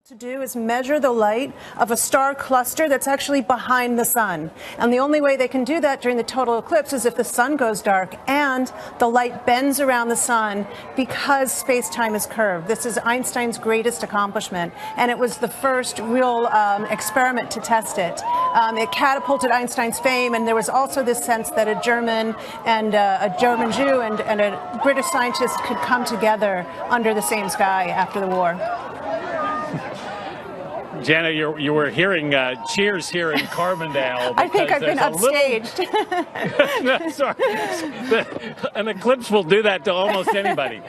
To do is measure the light of a star cluster that's actually behind the sun. And the only way they can do that during the total eclipse is if the sun goes dark and the light bends around the sun because space-time is curved. This is Einstein's greatest accomplishment, and it was the first real experiment to test it. It catapulted Einstein's fame, and there was also this sense that a German and a German Jew and a British scientist could come together under the same sky after the war. Jana, you were hearing cheers here in Carbondale. I think I've been upstaged. No, sorry. An eclipse will do that to almost anybody.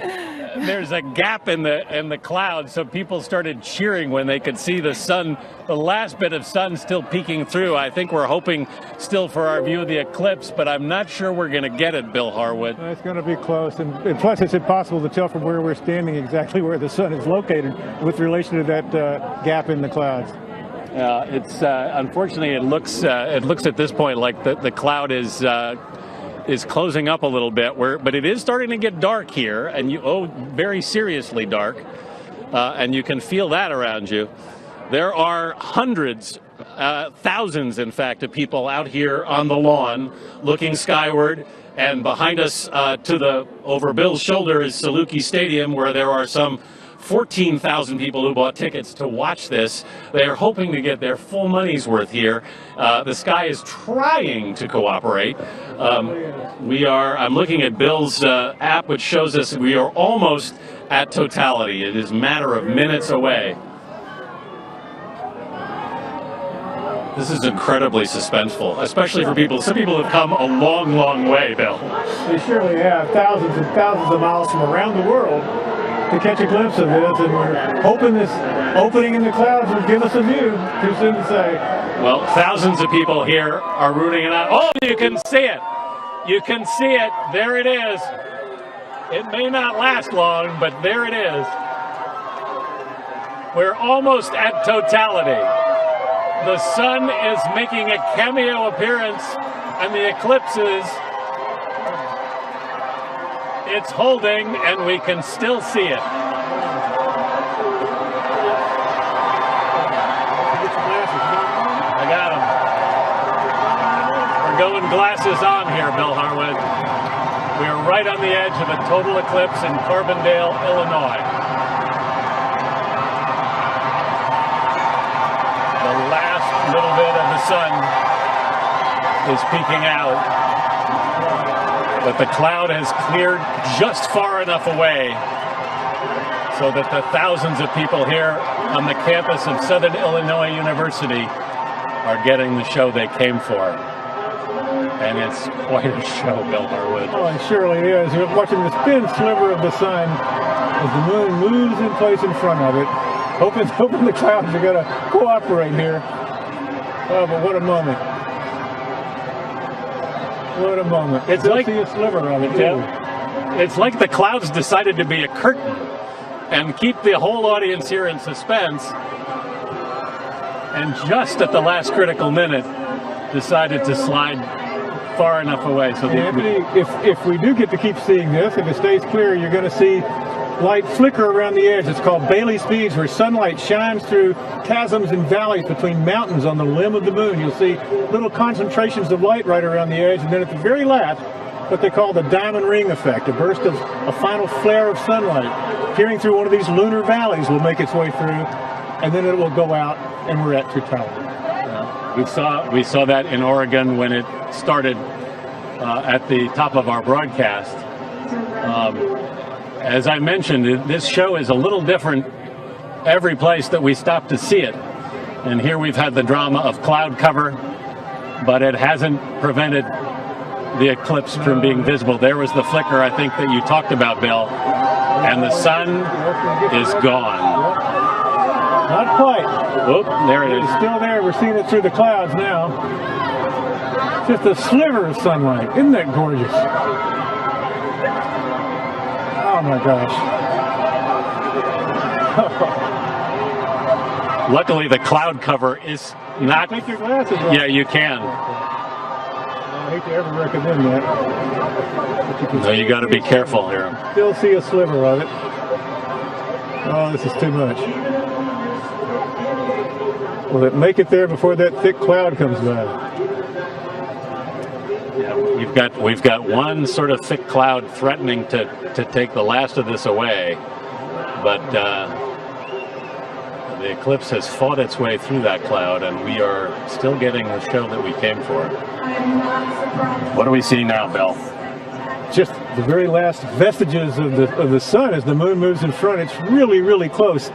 There's a gap in the clouds, so people started cheering when they could see the sun, the last bit of sun still peeking through. I think we're hoping still for our view of the eclipse, but I'm not sure we're going to get it, Bill Harwood. It's going to be close, and plus it's impossible to tell from where we're standing exactly where the sun is located with relation to that gap in the clouds. It's unfortunately it looks at this point like the cloud is closing up a little bit, but it is starting to get dark here, and very seriously dark, and you can feel that around you. There are hundreds, thousands, in fact, of people out here on the lawn looking skyward, and behind us over Bill's shoulder is Saluki Stadium, where there are some 14,000 people who bought tickets to watch this. They are hoping to get their full money's worth here. The sky is trying to cooperate. I'm looking at Bill's app, which shows us we are almost at totality. It is a matter of minutes away. This is incredibly suspenseful, especially for people. Some people have come a long, long way, Bill. They surely have, thousands and thousands of miles from around the world to catch a glimpse of this, and we're hoping this opening in the clouds will give us a view. Too soon to say. Well, thousands of people here are rooting it out. Oh, you can see it. You can see it. There it is. It may not last long, but there it is. We're almost at totality. The sun is making a cameo appearance, and the eclipse it's holding, and we can still see it. I got them. We're going glasses on here, Bill Harwood. We are right on the edge of a total eclipse in Carbondale, Illinois. The last little bit of the sun is peeking out. But the cloud has cleared just far enough away so that the thousands of people here on the campus of Southern Illinois University are getting the show they came for. And it's quite a show, Bill Harwood. Oh, it surely is. You're watching this thin sliver of the sun as the moon moves in place in front of it. Hoping the clouds are going to cooperate here. Oh, but what a moment. What a moment. It's like see a sliver of it, too. It's like the clouds decided to be a curtain and keep the whole audience here in suspense, and just at the last critical minute decided to slide far enough away. So Anthony, if we do get to keep seeing this, if it stays clear, you're going to see light flicker around the edge. It's called Bailey speeds, where sunlight shines through chasms and valleys between mountains on the limb of the moon. You'll see little concentrations of light right around the edge, and then at the very last, what they call the diamond ring effect, a burst of a final flare of sunlight peering through one of these lunar valleys will make its way through, and then it will go out, and we're at totality. We saw that in Oregon when it started at the top of our broadcast. As I mentioned, this show is a little different every place that we stop to see it. And here we've had the drama of cloud cover, but it hasn't prevented the eclipse from being visible. There was the flicker, I think, that you talked about, Bill. And the sun is gone. Not quite. Whoop, there it is. It's still there. We're seeing it through the clouds now. Just a sliver of sunlight. Isn't that gorgeous? Oh my gosh. Luckily, the cloud cover is not. Take your glasses off. Yeah, you can. I hate to ever recommend that. No, you got to be careful here. Still see a sliver of it. Oh, this is too much. Will it make it there before that thick cloud comes by? Yeah, we've got one sort of thick cloud threatening to take the last of this away, but the eclipse has fought its way through that cloud, and we are still getting the show that we came for. What do we see now, Bill? Just the very last vestiges of the sun as the moon moves in front. It's really, really close.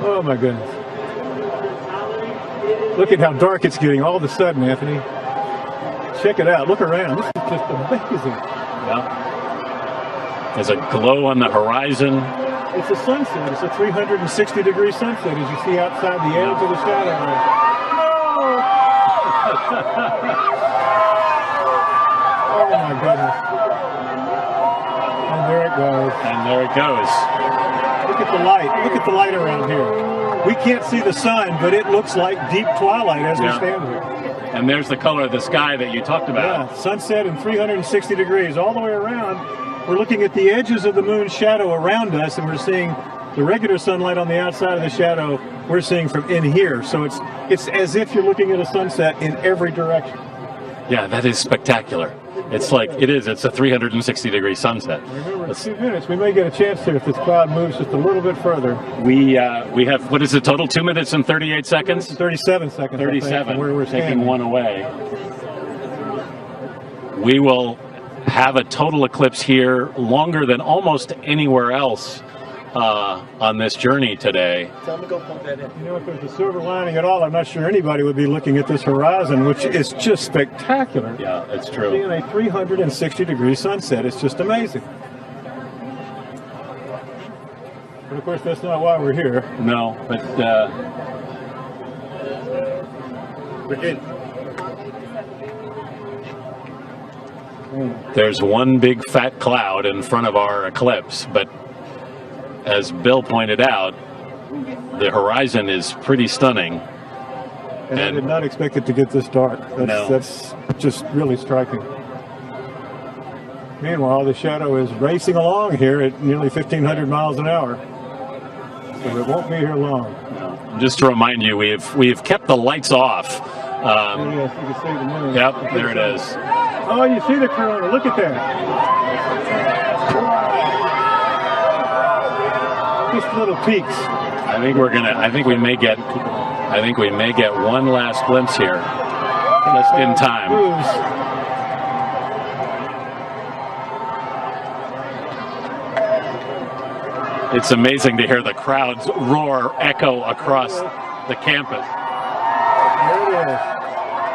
Oh my goodness. Look at how dark it's getting all of a sudden, Anthony. Check it out. Look around. This is just amazing. Yeah. There's a glow on the horizon. It's a sunset. It's a 360-degree sunset as you see outside the edge of the shadow. Oh my goodness. And there it goes. And there it goes. Look at the light. Look at the light around here. We can't see the sun, but it looks like deep twilight as we stand here. And there's the color of the sky that you talked about. Yeah, sunset in 360 degrees all the way around. We're looking at the edges of the moon's shadow around us, and we're seeing the regular sunlight on the outside of the shadow. We're seeing from in here. So it's as if you're looking at a sunset in every direction. Yeah, that is spectacular. It's like, it's a 360-degree sunset. Remember, in 2 minutes, we may get a chance here if this cloud moves just a little bit further. We have, what is the total? 2 minutes and 38 seconds? 37 seconds. 37, where we're taking one away. We will have a total eclipse here longer than almost anywhere else on this journey today. Tell them to go plug that in. You know, if there's a silver lining at all, I'm not sure anybody would be looking at this horizon, which is just spectacular. Yeah, it's true. Seeing a 360-degree sunset, it's just amazing. But of course, that's not why we're here. No, but We're in. there's one big fat cloud in front of our eclipse, but as Bill pointed out, the horizon is pretty stunning. And I did not expect it to get this dark. That's just really striking. Meanwhile, the shadow is racing along here at nearly 1,500 miles an hour. So it won't be here long. No. Just to remind you, we've kept the lights off. Yes, you can see the moon. Yep, there it is. Oh, you see the corona. Look at that. Just little peaks. I think we may get one last glimpse here, just in time. It's amazing to hear the crowd's roar echo across the campus. There it is.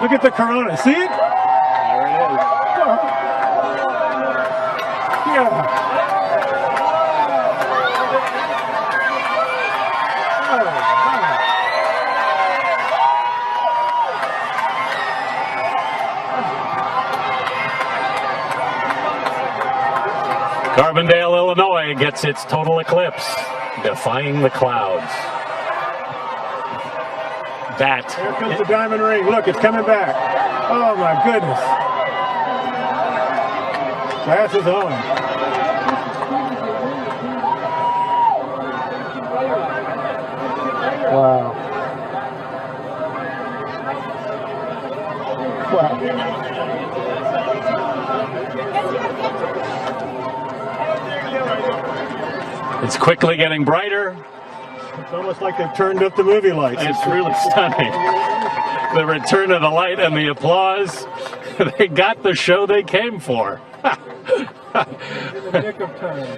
Look at the corona. See it? There it is. Yeah. Carbondale, Illinois gets its total eclipse, defying the clouds. Here comes the diamond ring. Look, it's coming back. Oh my goodness. Glasses on. Wow. Wow. It's quickly getting brighter. It's almost like they've turned up the movie lights. It's really stunning. The return of the light and the applause. They got the show they came for. In the nick of time.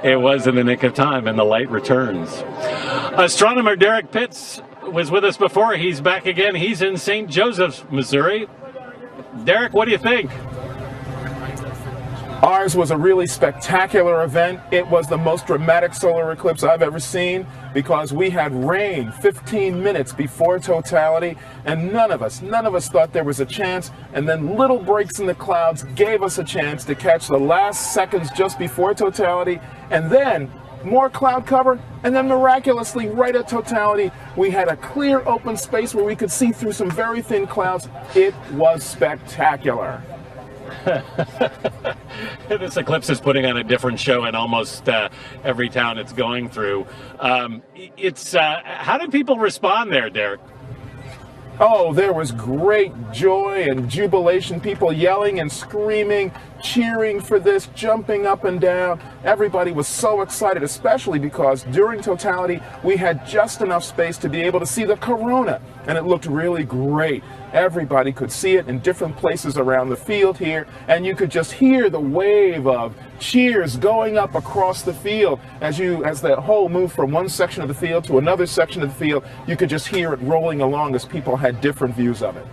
It was in the nick of time, and the light returns. Astronomer Derek Pitts was with us before. He's back again. He's in St. Joseph's, Missouri. Derek, what do you think? Ours was a really spectacular event. It was the most dramatic solar eclipse I've ever seen because we had rain 15 minutes before totality, and none of us thought there was a chance, and then little breaks in the clouds gave us a chance to catch the last seconds just before totality, and then more cloud cover, and then miraculously right at totality we had a clear open space where we could see through some very thin clouds. It was spectacular. This eclipse is putting on a different show in almost every town it's going through. How did people respond there, Derek? Oh, there was great joy and jubilation, people yelling and screaming, cheering for this, jumping up and down. Everybody was so excited, especially because during totality, we had just enough space to be able to see the corona, and it looked really great. Everybody could see it in different places around the field here, and you could just hear the wave of cheers going up across the field as the whole moved from one section of the field to another section of the field. You could just hear it rolling along as people had different views of it.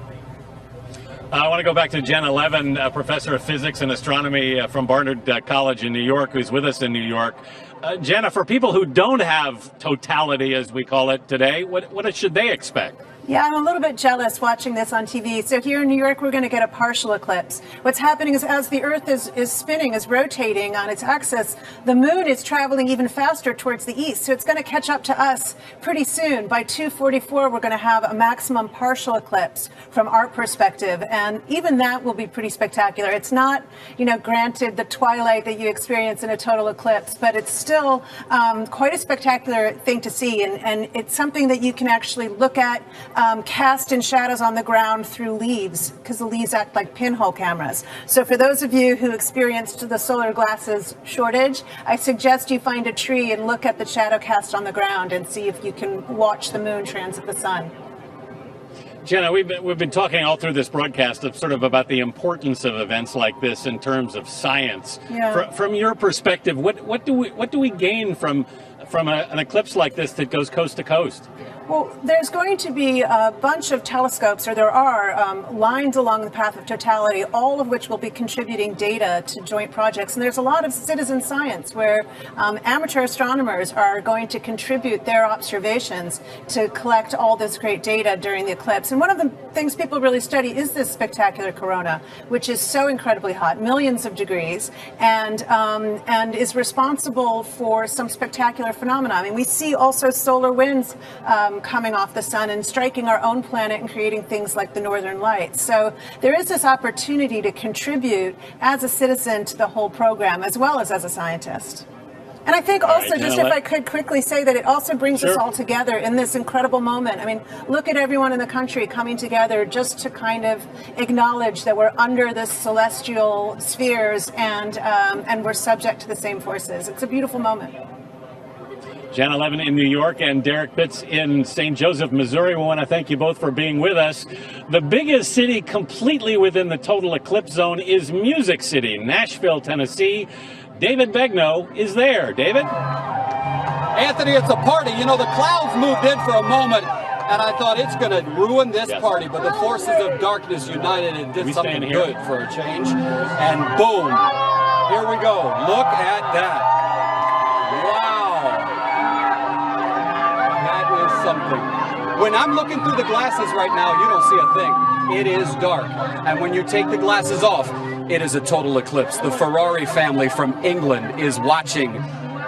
I want to go back to Jenna Levin, a professor of physics and astronomy from Barnard College in New York, who's with us in New York. Jenna, for people who don't have totality, as we call it today, what should they expect? Yeah, I'm a little bit jealous watching this on TV. So here in New York, we're going to get a partial eclipse. What's happening is as the Earth is spinning, is rotating on its axis, the moon is traveling even faster towards the east. So it's going to catch up to us pretty soon. By 2:44, we're going to have a maximum partial eclipse from our perspective. And even that will be pretty spectacular. It's not, granted the twilight that you experience in a total eclipse, but it's still quite a spectacular thing to see. And it's something that you can actually look at, cast in shadows on the ground through leaves, because the leaves act like pinhole cameras. So for those of you who experienced the solar glasses shortage, I suggest you find a tree and look at the shadow cast on the ground and see if you can watch the moon transit the sun. Jenna, we've been talking all through this broadcast sort of about the importance of events like this in terms of science. Yeah. From your perspective, what do we gain from an eclipse like this that goes coast to coast? Well, there's going to be a bunch of telescopes, or there are lines along the path of totality, all of which will be contributing data to joint projects. And there's a lot of citizen science where amateur astronomers are going to contribute their observations to collect all this great data during the eclipse. And one of the things people really study is this spectacular corona, which is so incredibly hot, millions of degrees, and is responsible for some spectacular phenomena. I mean, we see also solar winds coming off the sun and striking our own planet and creating things like the Northern Lights. So there is this opportunity to contribute as a citizen to the whole program, as well as a scientist. And I think also, just if I could quickly say that it also brings us all together in this incredible moment. I mean, look at everyone in the country coming together just to kind of acknowledge that we're under the celestial spheres and we're subject to the same forces. It's a beautiful moment. Jenna Levin in New York and Derek Bitts in St. Joseph, Missouri. We want to thank you both for being with us. The biggest city completely within the total eclipse zone is Music City, Nashville, Tennessee. David Begnaud is there. David? Anthony, it's a party. The clouds moved in for a moment, and I thought it's going to ruin this party, but the forces of darkness united and did something good for a change. And boom, here we go. Look at that. Wow. Something. When I'm looking through the glasses right now, you don't see a thing. It is dark. And when you take the glasses off, it is a total eclipse. The Ferrari family from England is watching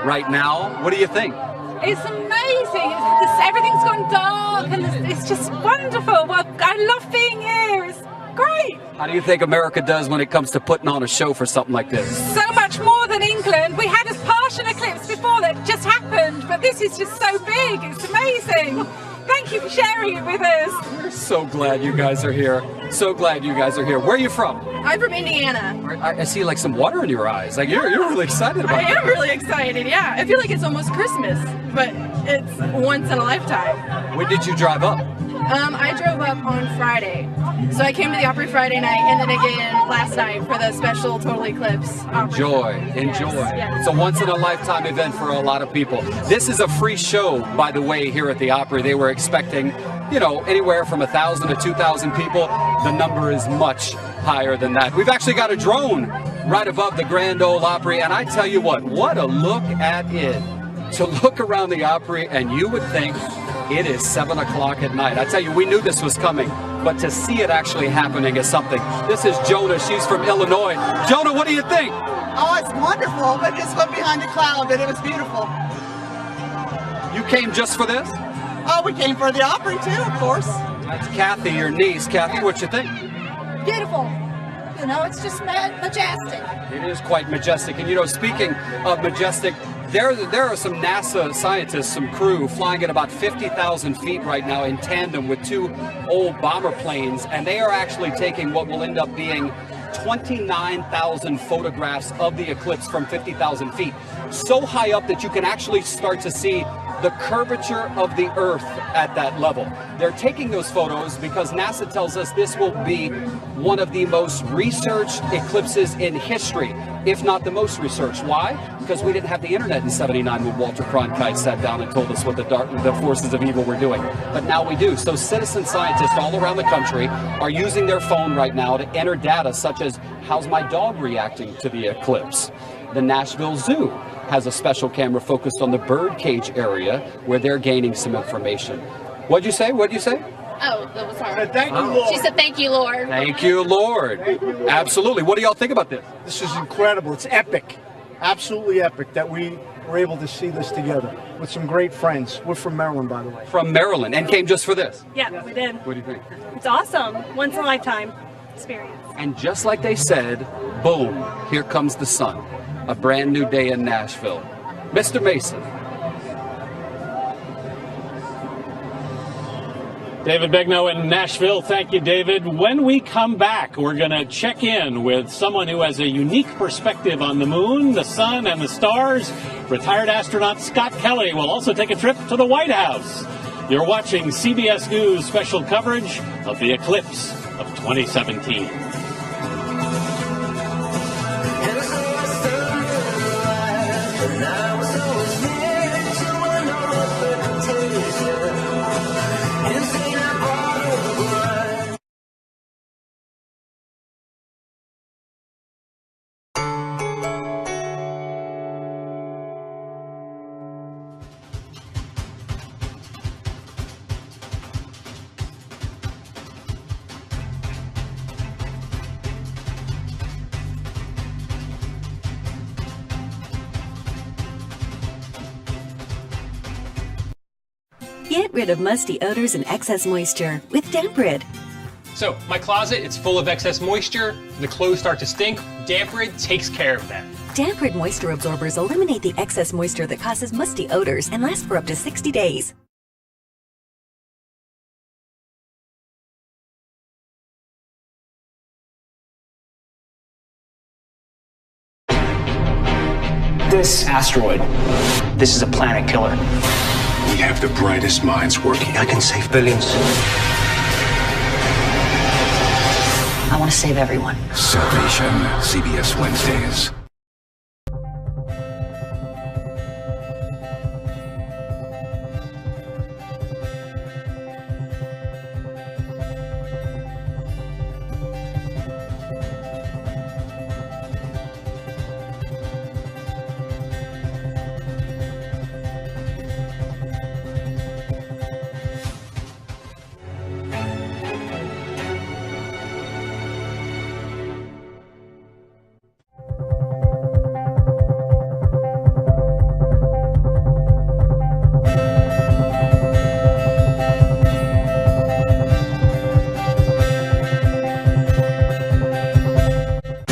right now. What do you think? It's amazing. Everything's gone dark and it's just wonderful. Well, I love being here. It's great. How do you think America does when it comes to putting on a show for something like this? So much more than England. We had a partial eclipse before that just happened, but this is just so big. It's amazing. Thank you for sharing it with us. We're so glad you guys are here. So glad you guys are here. Where are you from? I'm from Indiana. I see like some water in your eyes. Like you're really excited about it. I am really excited, yeah. I feel like it's almost Christmas, but it's once in a lifetime. When did you drive up? I drove up on Friday. So I came to the Opry Friday night and then again last night for the special Total Eclipse. Enjoy. Yes. It's a once in a lifetime event for a lot of people. This is a free show, by the way, here at the Opry. They were expecting, anywhere from 1,000 to 2,000 people. The number is much higher than that. We've actually got a drone right above the Grand Ole Opry, and I tell you what a look at it. To look around the Opry and you would think it is 7 o'clock at night. I tell you, we knew this was coming, but to see it actually happening is something. This is Jonah. She's from Illinois. Jonah, what do you think? Oh, it's wonderful, but just went behind the cloud, and it was beautiful. You came just for this? Oh, we came for the Opry too, of course. That's Kathy, your niece. Kathy, what you think? Beautiful. You know, it's just majestic. It is quite majestic. And you know, speaking of majestic, there are some NASA scientists, some crew flying at about 50,000 feet right now in tandem with two old bomber planes, and they are actually taking what will end up being 29,000 photographs of the eclipse from 50,000 feet. So high up that you can actually start to see the curvature of the Earth at that level. They're taking those photos because NASA tells us this will be one of the most researched eclipses in history, if not the most researched. Why? Because we didn't have the internet in '79 when Walter Cronkite sat down and told us what the forces of evil were doing. But now we do. So citizen scientists all around the country are using their phone right now to enter data such as, how's my dog reacting to the eclipse? The Nashville Zoo has a special camera focused on the birdcage area where they're gaining some information. What'd you say? What'd you say? Oh, that was her. Thank you, Lord. She said, "Thank you, Lord." Thank you, Lord. Absolutely. What do y'all think about this? This is incredible. It's epic. Absolutely epic that we were able to see this together with some great friends. We're from Maryland, by the way. From Maryland, and came just for this. Yeah, we did. What do you think? It's awesome. Once in a lifetime experience. And just like they said, boom, here comes the sun. A brand new day in Nashville. Mr. Mason. David Begnaud in Nashville. Thank you, David. When we come back, we're going to check in with someone who has a unique perspective on the moon, the sun, and the stars. Retired astronaut Scott Kelly will also take a trip to the White House. You're watching CBS News special coverage of the eclipse of 2017. Get rid of musty odors and excess moisture with Damp Rid. So, my closet, it's full of excess moisture. The clothes start to stink. Damp Rid takes care of that. Damp Rid moisture absorbers eliminate the excess moisture that causes musty odors and last for up to 60 days. This asteroid, this is a planet killer. We have the brightest minds working. I can save billions. I want to save everyone. Salvation, CBS Wednesdays.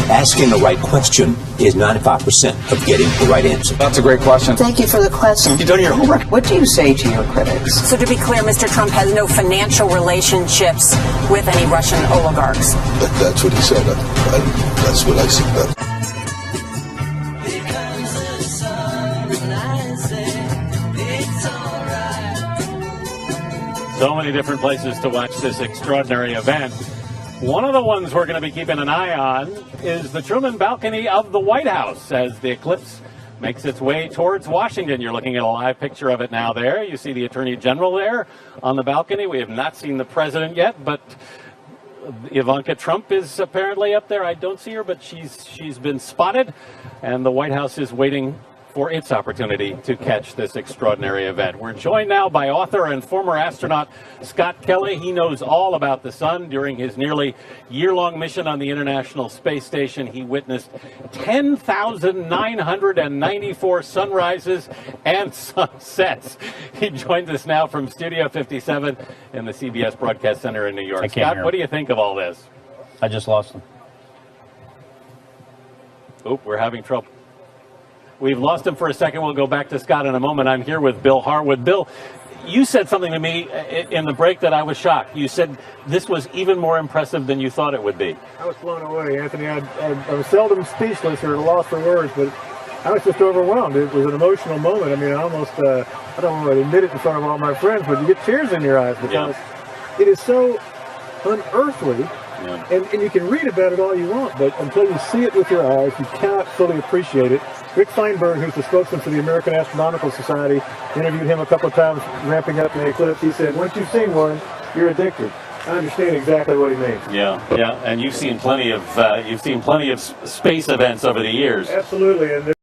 Asking the right question is 95% of getting the right answer. That's a great question. Thank you for the question. You've done your homework. What do you say to your critics? So to be clear, Mr. Trump has no financial relationships with any Russian oligarchs. That's what he said. That's what I said. So many different places to watch this extraordinary event. One of the ones we're going to be keeping an eye on is the Truman balcony of the White House as the eclipse makes its way towards Washington. You're looking at a live picture of it now there. You see the Attorney General there on the balcony. We have not seen the President yet, but Ivanka Trump is apparently up there. I don't see her, but she's been spotted, and the White House is waiting for its opportunity to catch this extraordinary event. We're joined now by author and former astronaut Scott Kelly. He knows all about the sun. During his nearly year-long mission on the International Space Station, he witnessed 10,994 sunrises and sunsets. He joins us now from Studio 57 in the CBS Broadcast Center in New York. Scott, what do you think of all this? I just lost them. Oh, we're having trouble. We've lost him for a second. We'll go back to Scott in a moment. I'm here with Bill Harwood. Bill, you said something to me in the break that I was shocked. You said this was even more impressive than you thought it would be. I was blown away, Anthony. I'm seldom speechless or at a loss for words, but I was just overwhelmed. It was an emotional moment. I mean, I almost, I don't want to admit it in front of all my friends, but you get tears in your eyes because it is so unearthly. Yeah. And you can read about it all you want, but until you see it with your eyes, you cannot fully appreciate it. Rick Feinberg, who's the spokesman for the American Astronomical Society, interviewed him a couple of times ramping up the eclipse. He said, once you've seen one, you're addicted. I understand exactly what he means. Yeah, and you've seen plenty of space events over the years. Absolutely, and